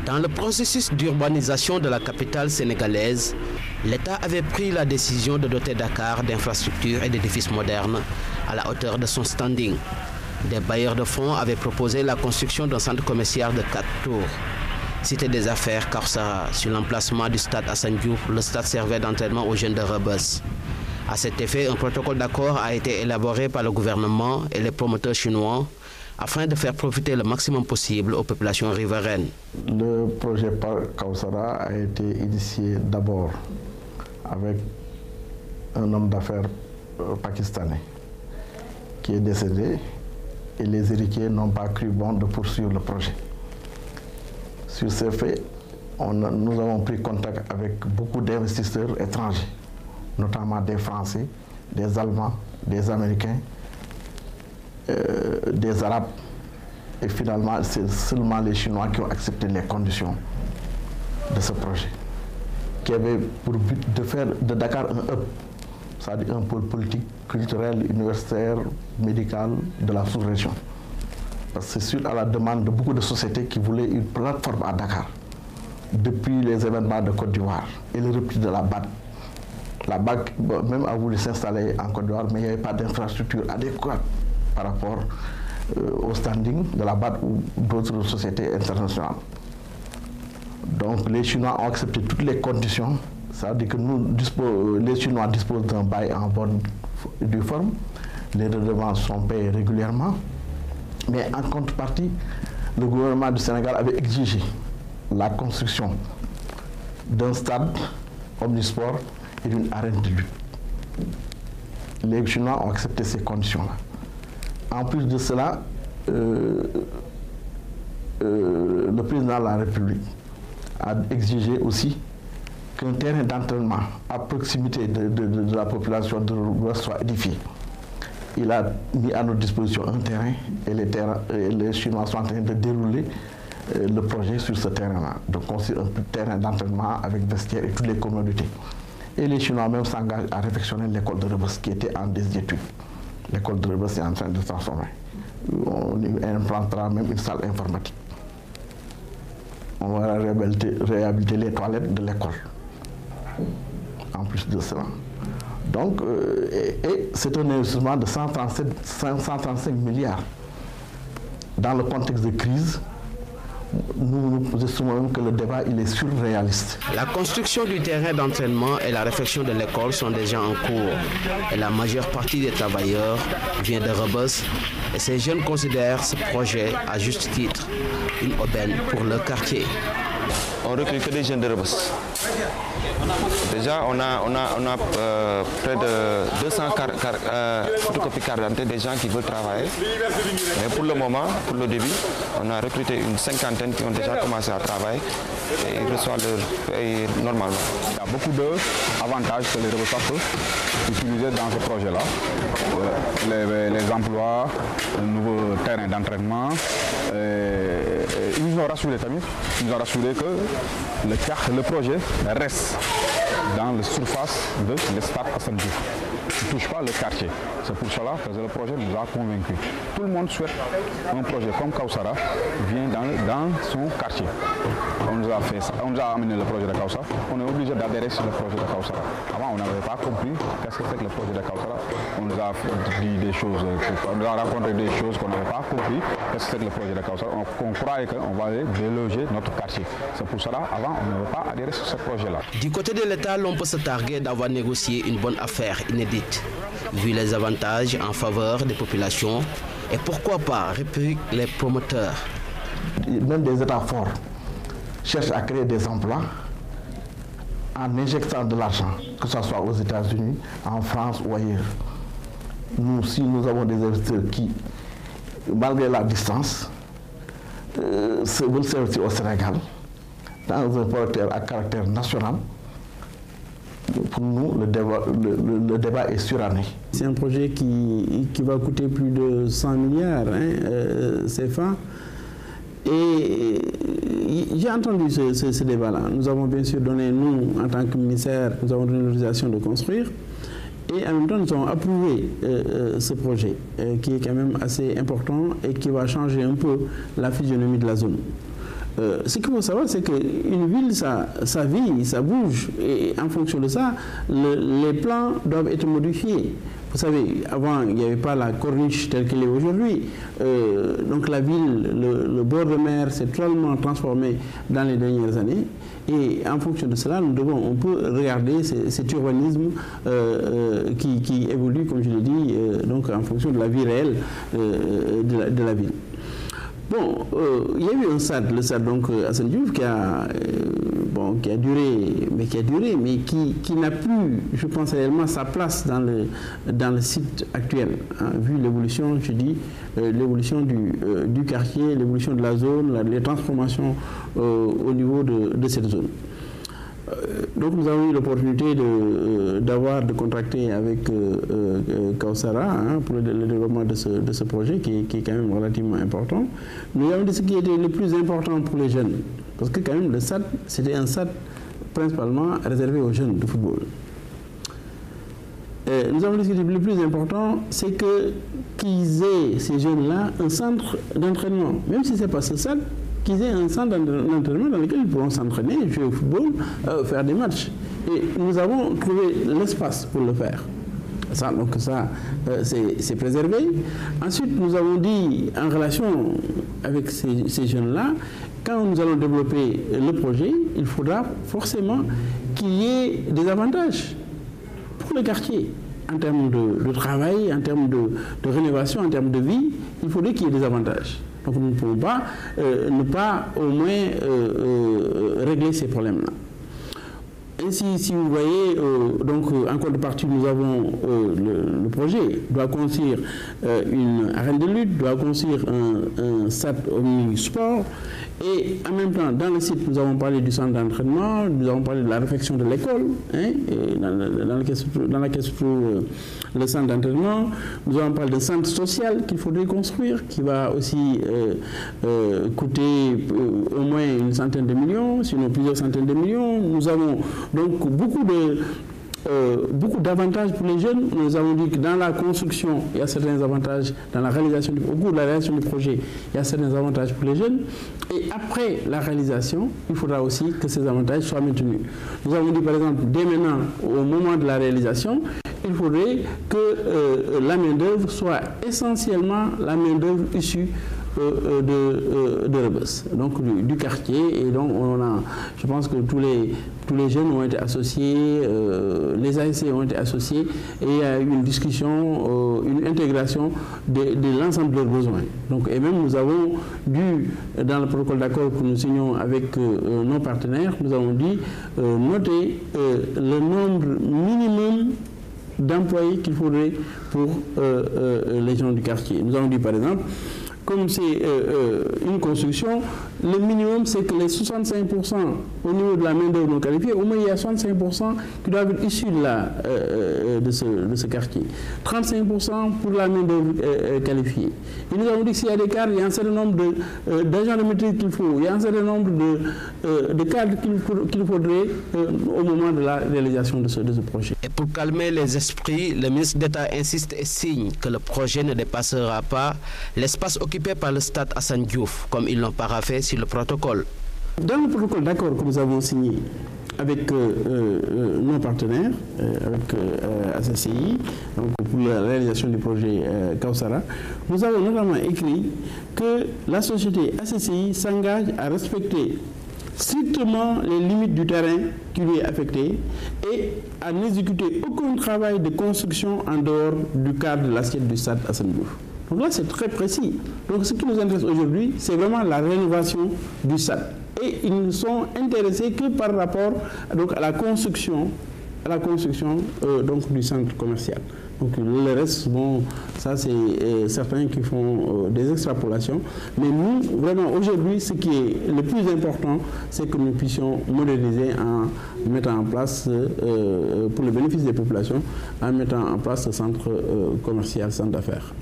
Dans le processus d'urbanisation de la capitale sénégalaise, l'État avait pris la décision de doter Dakar d'infrastructures et d'édifices modernes à la hauteur de son standing. Des bailleurs de fonds avaient proposé la construction d'un centre commercial de 4 tours. Cité des affaires Kawsara, sur l'emplacement du stade Assane Diouf, le stade servait d'entraînement aux jeunes de Rebeuss. À cet effet, un protocole d'accord a été élaboré par le gouvernement et les promoteurs chinois afin de faire profiter le maximum possible aux populations riveraines. Le projet Kawsara a été initié d'abord avec un homme d'affaires pakistanais qui est décédé et les héritiers n'ont pas cru bon de poursuivre le projet. Sur ces faits, nous avons pris contact avec beaucoup d'investisseurs étrangers, notamment des Français, des Allemands, des Américains, des Arabes. Et finalement, c'est seulement les Chinois qui ont accepté les conditions de ce projet, qui avait pour but de faire de Dakar un hub, c'est-à-dire un pôle politique, culturel, universitaire, médical de la sous-région. Parce que c'est suite à la demande de beaucoup de sociétés qui voulaient une plateforme à Dakar, depuis les événements de Côte d'Ivoire et le repli de la BAD. La BAD même a voulu s'installer en Côte d'Ivoire, mais il n'y avait pas d'infrastructure adéquate par rapport au standing de la BAD ou d'autres sociétés internationales. Donc les Chinois ont accepté toutes les conditions. Ça veut dire que les Chinois disposent d'un bail en bonne et due forme. Les redevances sont payées régulièrement. Mais en contrepartie, le gouvernement du Sénégal avait exigé la construction d'un stade omnisport et d'une arène de lutte. Les Chinois ont accepté ces conditions-là. En plus de cela, le président de la République a exigé aussi qu'un terrain d'entraînement à proximité de la population de Rebeuss soit édifié. Il a mis à notre disposition un terrain et les Chinois sont en train de dérouler le projet sur ce terrain-là. Donc construire un terrain d'entraînement avec vestiaire et toutes les commodités. Et les Chinois même s'engagent à réfectionner l'école de Rebeuss qui était en désuétude. L'école de Rebeuss est en train de se transformer. On implantera même une salle informatique. On va réhabiliter les toilettes de l'école. En plus de cela. Donc, c'est un investissement de 135 milliards. Dans le contexte de crise, nous estimons même que le débat il est surréaliste. La construction du terrain d'entraînement et la réfection de l'école sont déjà en cours. Et la majeure partie des travailleurs vient de Rebeuss. Et ces jeunes considèrent ce projet, à juste titre, une aubaine pour leur quartier. On recrute que des jeunes de Rebeuss. Déjà, on a près de 200 photocopies carte d'identité des gens qui veulent travailler. Mais pour le moment, pour le début, on a recruté une cinquantaine qui ont déjà commencé à travailler et ils reçoivent leur paye normalement. Il y a beaucoup d'avantages que les Rebeussards peuvent utiliser dans ce projet-là. Les emplois, le nouveau terrain d'entraînement. Ils nous ont rassuré que le projet reste dans la surface de l'espace Assane Diouf. Il ne touche pas le quartier. C'est pour cela que le projet nous a convaincus. Tout le monde souhaite un projet comme Kawsara vient dans son quartier. On nous a amené le projet de Kawsara. On est obligé d'adhérer sur le projet de Kawsara. Avant, on n'avait pas compris qu'est-ce que c'est que le projet de Kawsara. On nous a dit des choses, on nous a raconté des choses qu'on n'avait pas compris. Qu'est-ce que c'est que le projet de Kawsara. On croyait qu'on va aller déloger notre quartier. C'est pour cela, avant, on n'avait pas adhéré sur ce projet-là. Du côté de l'État, l'on peut se targuer d'avoir négocié une bonne affaire inédite, vu les avantages en faveur des populations et pourquoi pas répliquer les promoteurs. Même des États forts cherchent à créer des emplois en injectant de l'argent, que ce soit aux États-Unis, en France ou ailleurs. Nous, si nous avons des investisseurs qui, malgré la distance, veulent servir au Sénégal, dans un projet à caractère national, pour nous, le débat est suranné. C'est un projet qui va coûter plus de 100 milliards CFA. Et j'ai entendu ce débat-là. Nous avons bien sûr donné, nous, en tant que ministère, nous avons donné l'autorisation de construire. Et en même temps, nous avons approuvé ce projet, qui est quand même assez important et qui va changer un peu la physionomie de la zone. Ce qu'il faut savoir, c'est qu'une ville, ça vit, ça bouge. Et en fonction de ça, les plans doivent être modifiés. Vous savez, avant, il n'y avait pas la corniche telle qu'elle est aujourd'hui. Donc la ville, le bord de mer s'est totalement transformé dans les dernières années. Et en fonction de cela, on peut regarder cet urbanisme qui évolue, comme je l'ai dit, donc en fonction de la vie réelle de la ville. Bon, il y a eu un SAD, le SAD donc Assane Diouf, qui a duré, mais qui n'a plus, je pense réellement, sa place dans le site actuel, hein, vu l'évolution, je dis, l'évolution du quartier, l'évolution de la zone, les transformations au niveau de cette zone. Donc nous avons eu l'opportunité de contracter avec Kawsara, hein, pour le développement de ce projet qui est quand même relativement important. Nous avons dit ce qui était le plus important pour les jeunes, parce que quand même le SAD, c'était un SAD principalement réservé aux jeunes de football. Nous avons dit ce qui était le plus important, c'est qu'ils aient, ces jeunes-là, un centre d'entraînement, même si ce n'est pas ce SAD, qu'ils aient un centre d'entraînement dans lequel ils pourront s'entraîner, jouer au football, faire des matchs. Et nous avons trouvé l'espace pour le faire. Donc ça, c'est préservé. Ensuite, nous avons dit, en relation avec ces jeunes-là, quand nous allons développer le projet, il faudra forcément qu'il y ait des avantages pour le quartier. En termes de travail, en termes de rénovation, en termes de vie, il faudrait qu'il y ait des avantages. Donc nous ne pouvons pas ne pas au moins régler ces problèmes-là. Ainsi, si vous voyez, donc en contrepartie, nous avons le projet doit construire une arène de lutte, doit construire un SAD omnisport. Et en même temps, dans le site, nous avons parlé du centre d'entraînement, nous avons parlé de la réfection de l'école, hein, dans laquelle se trouve le centre d'entraînement. Nous avons parlé de centre social qu'il faudrait construire, qui va aussi coûter au moins une centaine de millions, sinon plusieurs centaines de millions. Nous avons donc beaucoup d'avantages pour les jeunes. Nous avons dit que dans la construction, il y a certains avantages, au cours de la réalisation du projet, il y a certains avantages pour les jeunes. Et après la réalisation, il faudra aussi que ces avantages soient maintenus. Nous avons dit par exemple, dès maintenant, au moment de la réalisation, il faudrait que la main-d'œuvre soit essentiellement la main-d'œuvre issue de Rebeuss, donc du quartier. Et donc je pense que tous les jeunes ont été associés, les ASC ont été associés, et il y a eu une discussion, une intégration de l'ensemble de leurs besoins. Donc, et même nous avons dû, dans le protocole d'accord que nous signons avec nos partenaires, nous avons dit noter le nombre minimum d'employés qu'il faudrait pour les gens du quartier. Nous avons dit par exemple, comme c'est une construction, le minimum c'est que les 65% au niveau de la main-d'œuvre non qualifiée, au moins il y a 65% qui doivent être issus de ce quartier. 35% pour la main-d'œuvre qualifiée. Et nous avons dit que s'il y a des cadres, il y a un certain nombre d'agents de maîtrise qu'il faut, il y a un certain nombre de cadres qu'il faudrait au moment de la réalisation de ce projet. Et pour calmer les esprits, le ministre d'État insiste et signe que le projet ne dépassera pas l'espace occupé par le stade Assane Diouf, comme ils l'ont paraphé sur le protocole. Dans le protocole d'accord que nous avons signé avec nos partenaires, avec ACCI, donc pour la réalisation du projet Kawsara, nous avons notamment écrit que la société ACCI s'engage à respecter strictement les limites du terrain qui lui est affecté et à n'exécuter aucun travail de construction en dehors du cadre de l'assiette du stade Assane Diouf. Donc là, c'est très précis. Donc ce qui nous intéresse aujourd'hui, c'est vraiment la rénovation du SAD. Et ils ne sont intéressés que par rapport donc, à la construction donc, du centre commercial. Donc le reste, bon, ça c'est certains qui font des extrapolations. Mais nous, vraiment, aujourd'hui, ce qui est le plus important, c'est que nous puissions moderniser en mettant en place, pour le bénéfice des populations, en mettant en place ce centre commercial, centre d'affaires.